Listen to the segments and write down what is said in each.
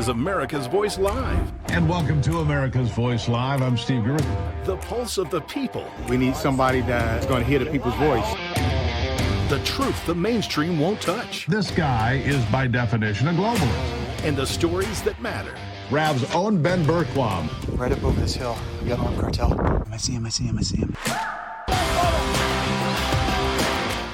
Is America's Voice Live. And welcome to America's Voice Live. I'm Steve Gruber. The pulse of the people. We need somebody that's going to hear the people's voice. The truth the mainstream won't touch. This guy is by definition a globalist. And the stories that matter. RAV's own Ben Berquam. Right up over this hill, we got an armed cartel. I see him.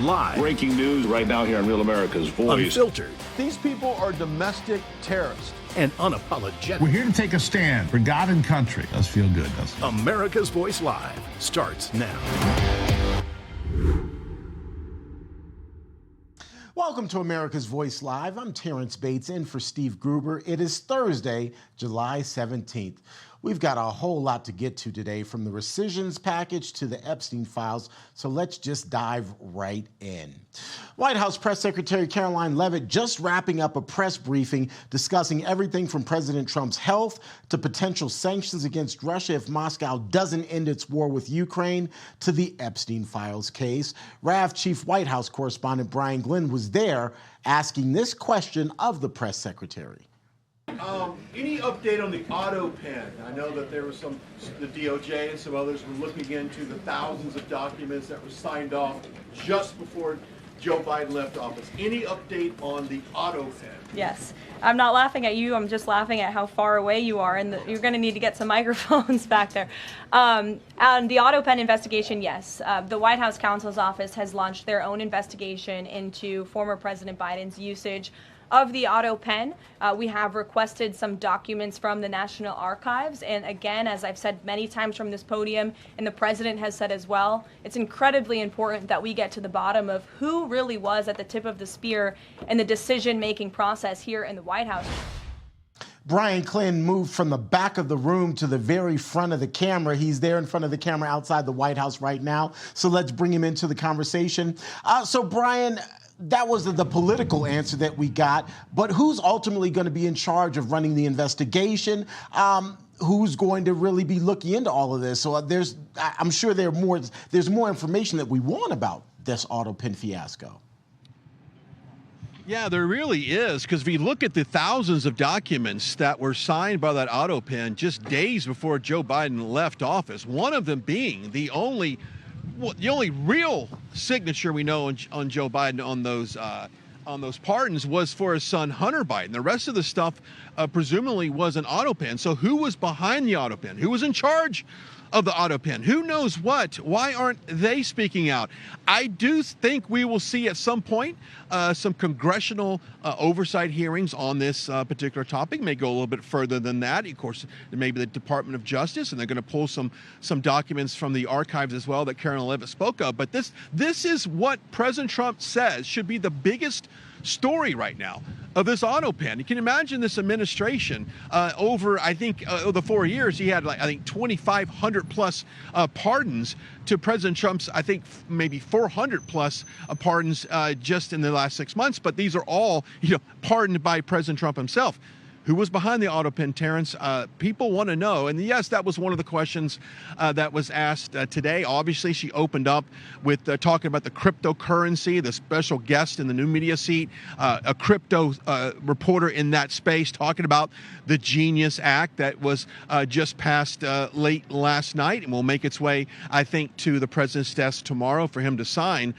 Live. Breaking news right now here on Real America's Voice. Unfiltered. These people are domestic terrorists. And unapologetic. We're here to take a stand for God and country. Does feel good, doesn't it? America's Voice Live starts now. Welcome to America's Voice Live. I'm Terrance Bates in for Steve Gruber. It is Thursday, July 17th. We've got a whole lot to get to today, from the Rescissions Package to the Epstein files, so let's just dive right in. White House Press Secretary Karoline Leavitt just wrapping up a press briefing discussing everything from President Trump's health to potential sanctions against Russia if Moscow doesn't end its war with Ukraine, to the Epstein files case. RAV Chief White House Correspondent Brian Glenn was there asking this question of the press secretary. Any update on the auto pen? I know that there was the DOJ and some others were looking into the thousands of documents that were signed off just before Joe Biden left office. Any update on the auto pen? Yes. I'm not laughing at you. I'm just laughing at how far away you are, and you're going to need to get some microphones back there. On the auto pen investigation, yes. The White House counsel's office has launched their own investigation into former President Biden's usage of the auto pen. We have requested some documents from the National Archives. And again, as I've said many times from this podium, and the president has said as well, it's incredibly important that we get to the bottom of who really was at the tip of the spear in the decision-making process here in the White House. Brian Glenn moved from the back of the room to the very front of the camera. He's there in front of the camera outside the White House right now. So let's bring him into the conversation. So Brian, that was the political answer that we got, but who's ultimately going to be in charge of running the investigation? Who's going to really be looking into all of this? So I'm sure there's more information that we want about this auto pen fiasco. Yeah, there really is, because if you look at the thousands of documents that were signed by that auto pen just days before Joe Biden left office, one of them being the only real signature we know on Joe Biden on those pardons was for his son Hunter Biden. The rest of the stuff presumably was an auto pen. So who was behind the auto pen? Who was in charge of the auto pen? Who knows what? Why aren't they speaking out? I do think we will see at some point some congressional oversight hearings on this particular topic. May go a little bit further than that. Of course, there may be the Department of Justice, and they're going to pull some documents from the archives as well that Karoline Leavitt spoke of. But this is what President Trump says should be the biggest story right now of this auto pen. You can imagine this administration over, I think, the 4 years, he had, like, I think 2,500 plus pardons to President Trump's, I think, maybe 400 plus pardons just in the last 6 months. But these are all, pardoned by President Trump himself. Who was behind the auto pen, Terrance? People want to know. And yes, that was one of the questions that was asked today. Obviously, she opened up with talking about the cryptocurrency, the special guest in the new media seat, a crypto reporter in that space talking about the Genius Act that was just passed late last night and will make its way, I think, to the president's desk tomorrow for him to sign.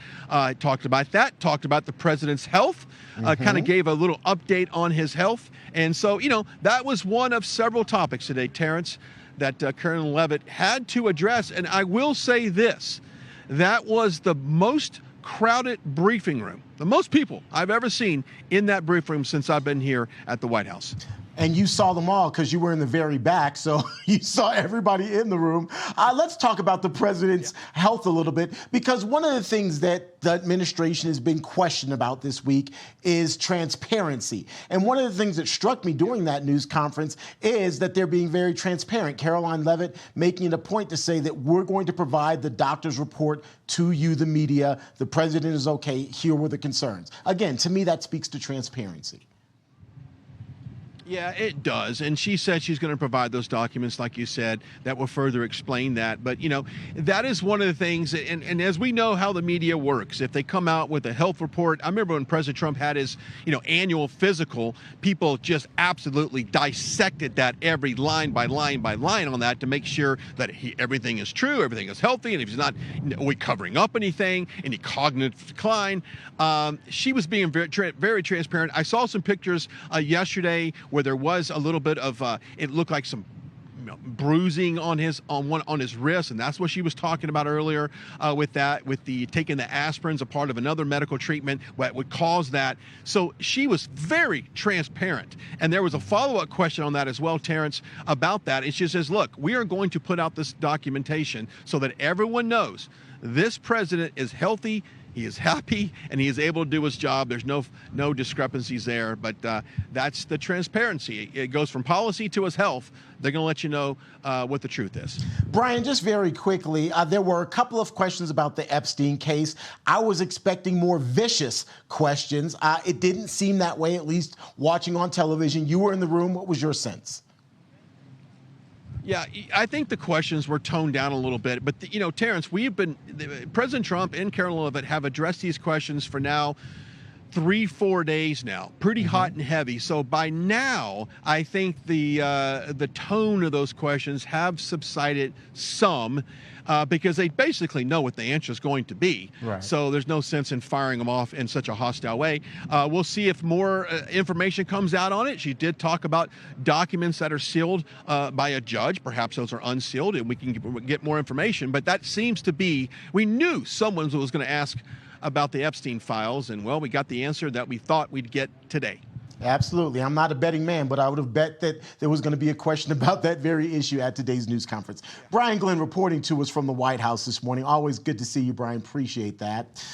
Talked about that, talked about the president's health, kind of gave a little update on his health. And so, that was one of several topics today, Terrance, that Karoline Leavitt had to address. And I will say this, that was the most crowded briefing room, the most people I've ever seen in that briefing room since I've been here at the White House. And you saw them all because you were in the very back, so you saw everybody in the room. Let's talk about the president's health a little bit, because one of the things that the administration has been questioned about this week is transparency. And one of the things that struck me during that news conference is that they're being very transparent. Karoline Leavitt making it a point to say that we're going to provide the doctor's report to you, the media. The president is okay. Here were the concerns. Again, to me, that speaks to transparency. Yeah, it does. And she said she's going to provide those documents, like you said, that will further explain that. But, that is one of the things. And as we know how the media works, if they come out with a health report, I remember when President Trump had his, annual physical, people just absolutely dissected that every line by line by line on that to make sure that everything is true, everything is healthy, and if he's not covering up anything, any cognitive decline. She was being very transparent. I saw some pictures yesterday where there was a little bit of it looked like some bruising on his wrist, and that's what she was talking about earlier with the taking the aspirins, a part of another medical treatment that would cause that. So she was very transparent, and there was a follow-up question on that as well, Terrance, about that. And she says, look, we are going to put out this documentation so that everyone knows this president is healthy, he is happy, and he is able to do his job. There's no discrepancies there, but that's the transparency. It goes from policy to his health. They're going to let you know what the truth is. Brian, just very quickly, there were a couple of questions about the Epstein case. I was expecting more vicious questions. It didn't seem that way, at least watching on television. You were in the room. What was your sense? Yeah, I think the questions were toned down a little bit. But, Terrance, President Trump and Carolyn Levitt have addressed these questions for now 3-4 days now, pretty hot and heavy. So by now, I think the tone of those questions have subsided some because they basically know what the answer is going to be. Right. So there's no sense in firing them off in such a hostile way. We'll see if more information comes out on it. She did talk about documents that are sealed by a judge. Perhaps those are unsealed and we can get more information. But that seems to be, we knew someone was going to ask about the Epstein files, and well, we got the answer that we thought we'd get today. Absolutely. I'm not a betting man, but I would have bet that there was going to be a question about that very issue at today's news conference. Brian Glenn reporting to us from the White House this morning. Always good to see you, Brian. Appreciate that.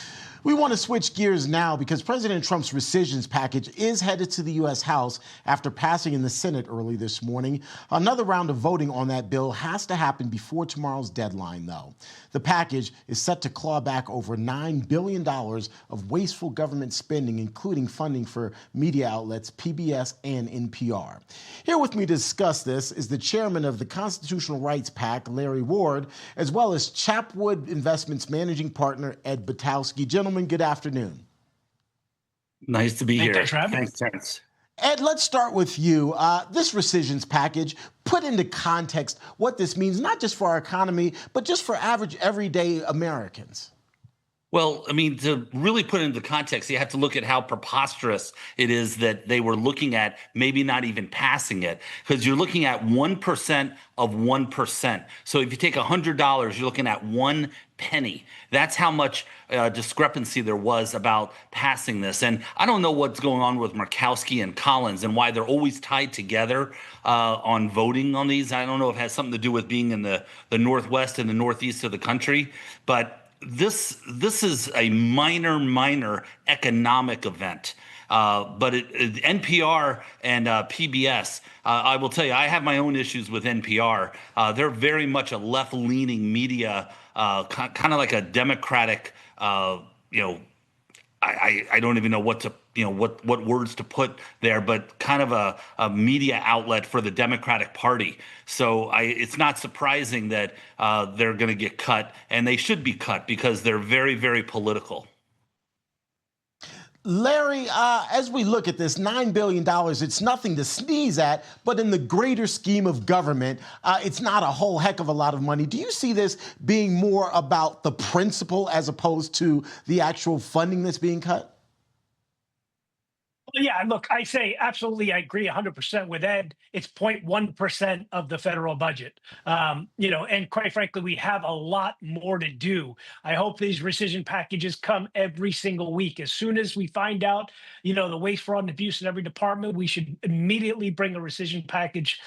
We want to switch gears now because President Trump's rescissions package is headed to the U.S. House after passing in the Senate early this morning. Another round of voting on that bill has to happen before tomorrow's deadline, though. The package is set to claw back over $9 billion of wasteful government spending, including funding for media outlets PBS and NPR. Here with me to discuss this is the chairman of the Constitutional Rights PAC, Larry Ward, as well as Chapwood Investments managing partner, Ed Butowski. Gentlemen, good afternoon. Nice to be here. Thanks for having me. Thanks. Ed, let's start with you. This rescissions package, put into context what this means, not just for our economy, but just for average, everyday Americans. Well, I mean, to really put it into context, you have to look at how preposterous it is that they were looking at maybe not even passing it, because you're looking at 1% of 1%. So if you take $100, you're looking at 1 penny. That's how much discrepancy there was about passing this. And I don't know what's going on with Murkowski and Collins and why they're always tied together on voting on these. I don't know if it has something to do with being in the Northwest and the Northeast of the country, but this is a minor economic event. But NPR and PBS, I will tell you, I have my own issues with NPR. They're very much a left-leaning media, kind of like a Democratic, I don't even know what to, what words to put there, but kind of a media outlet for the Democratic Party. So it's not surprising that they're going to get cut, and they should be cut because they're very political. Larry, as we look at this, $9 billion, it's nothing to sneeze at, but in the greater scheme of government, it's not a whole heck of a lot of money. Do you see this being more about the principle as opposed to the actual funding that's being cut? Yeah, look, I say absolutely, I agree 100% with Ed. It's 0.1% of the federal budget. And quite frankly, we have a lot more to do. I hope these rescission packages come every single week. As soon as we find out, the waste, fraud, and abuse in every department, we should immediately bring a rescission package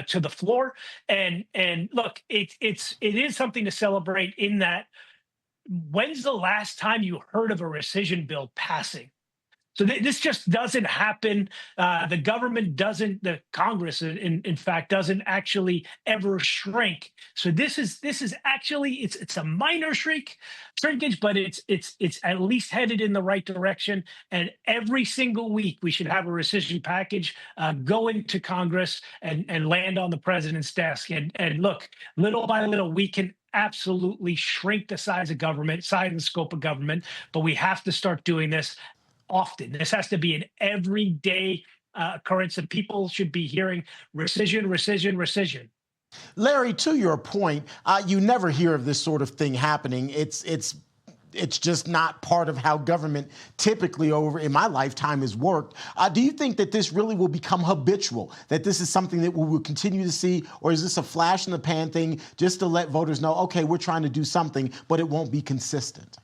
to the floor. And look, it is something to celebrate in that. When's the last time you heard of a rescission bill passing? So this just doesn't happen. The government doesn't, the Congress, in fact, doesn't actually ever shrink. So this is actually it's a minor shrinkage, but it's at least headed in the right direction. And every single week we should have a rescission package go into Congress and land on the president's desk. And look, little by little, we can absolutely shrink the size of government, size and scope of government, but we have to start doing this often. This has to be an everyday occurrence, and people should be hearing rescission, rescission, rescission. Larry, to your point, you never hear of this sort of thing happening. It's just not part of how government typically in my lifetime has worked. Do you think that this really will become habitual, that this is something that we will continue to see, or is this a flash in the pan thing just to let voters know, okay, we're trying to do something, but it won't be consistent?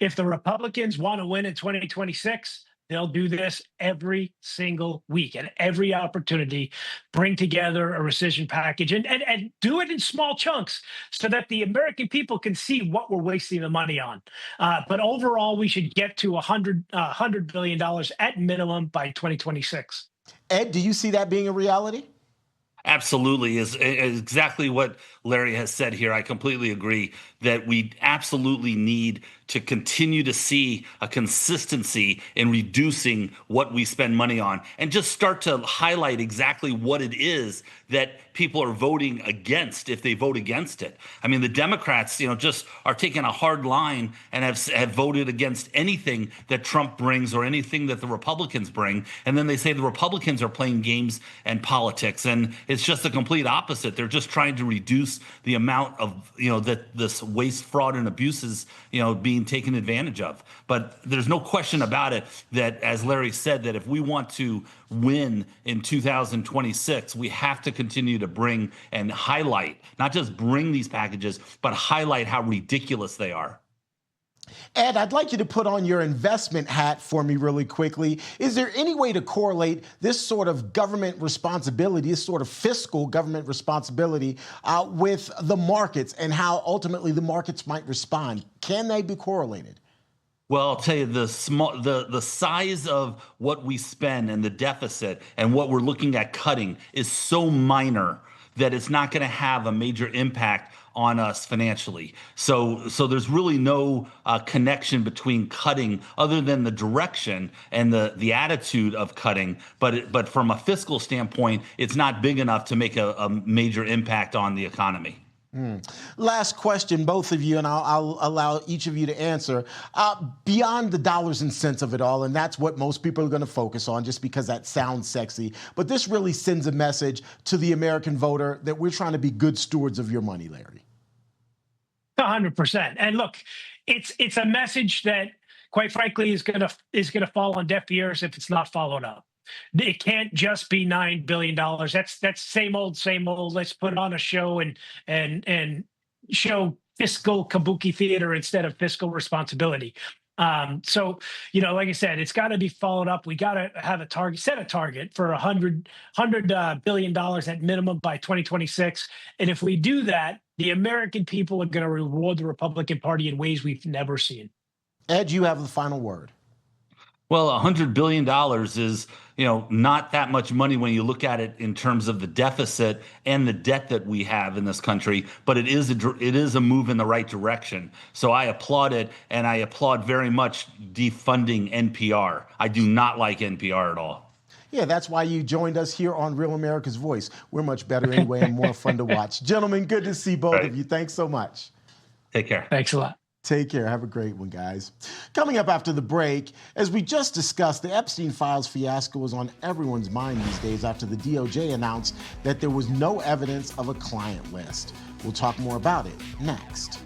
If the Republicans want to win in 2026, they'll do this every single week and every opportunity, bring together a rescission package and do it in small chunks so that the American people can see what we're wasting the money on. But overall, we should get to $100 billion at minimum by 2026. Ed, do you see that being a reality? Absolutely, is exactly what Larry has said here. I completely agree that we absolutely need to continue to see a consistency in reducing what we spend money on and just start to highlight exactly what it is that people are voting against if they vote against it. I mean, the Democrats, just are taking a hard line and have voted against anything that Trump brings or anything that the Republicans bring. And then they say the Republicans are playing games and politics. And it's just the complete opposite. They're just trying to reduce the amount of, that this waste, fraud, and abuses, being taken advantage of. But there's no question about it that, as Larry said, that if we want to win in 2026, we have to continue to bring and highlight, not just bring these packages, but highlight how ridiculous they are. Ed, I'd like you to put on your investment hat for me really quickly. Is there any way to correlate this sort of government responsibility, this sort of fiscal government responsibility with the markets and how ultimately the markets might respond? Can they be correlated? Well, I'll tell you, the size of what we spend and the deficit and what we're looking at cutting is so minor that it's not going to have a major impact on us financially. So there's really no connection between cutting other than the direction and the attitude of cutting. But from a fiscal standpoint, it's not big enough to make a major impact on the economy. Last question, both of you, and I'll allow each of you to answer. Beyond the dollars and cents of it all, and that's what most people are going to focus on just because that sounds sexy, but this really sends a message to the American voter that we're trying to be good stewards of your money, Larry. 100%. And look, it's a message that, quite frankly, is gonna fall on deaf ears if it's not followed up. It can't just be $9 billion. That's same old. Let's put on a show and show fiscal kabuki theater instead of fiscal responsibility. So, like I said, it's got to be followed up. We got to have set a target for $100 billion at minimum by 2026. And if we do that, the American people are going to reward the Republican Party in ways we've never seen. Ed, you have the final word. Well, $100 billion is, not that much money when you look at it in terms of the deficit and the debt that we have in this country, but it is a move in the right direction. So I applaud it, and I applaud very much defunding NPR. I do not like NPR at all. Yeah, that's why you joined us here on Real America's Voice. We're much better anyway and more fun to watch. Gentlemen, good to see both of you. Thanks so much. Take care. Thanks a lot. Take care. Have a great one, guys. Coming up after the break, as we just discussed, the Epstein Files fiasco was on everyone's mind these days after the DOJ announced that there was no evidence of a client list. We'll talk more about it next.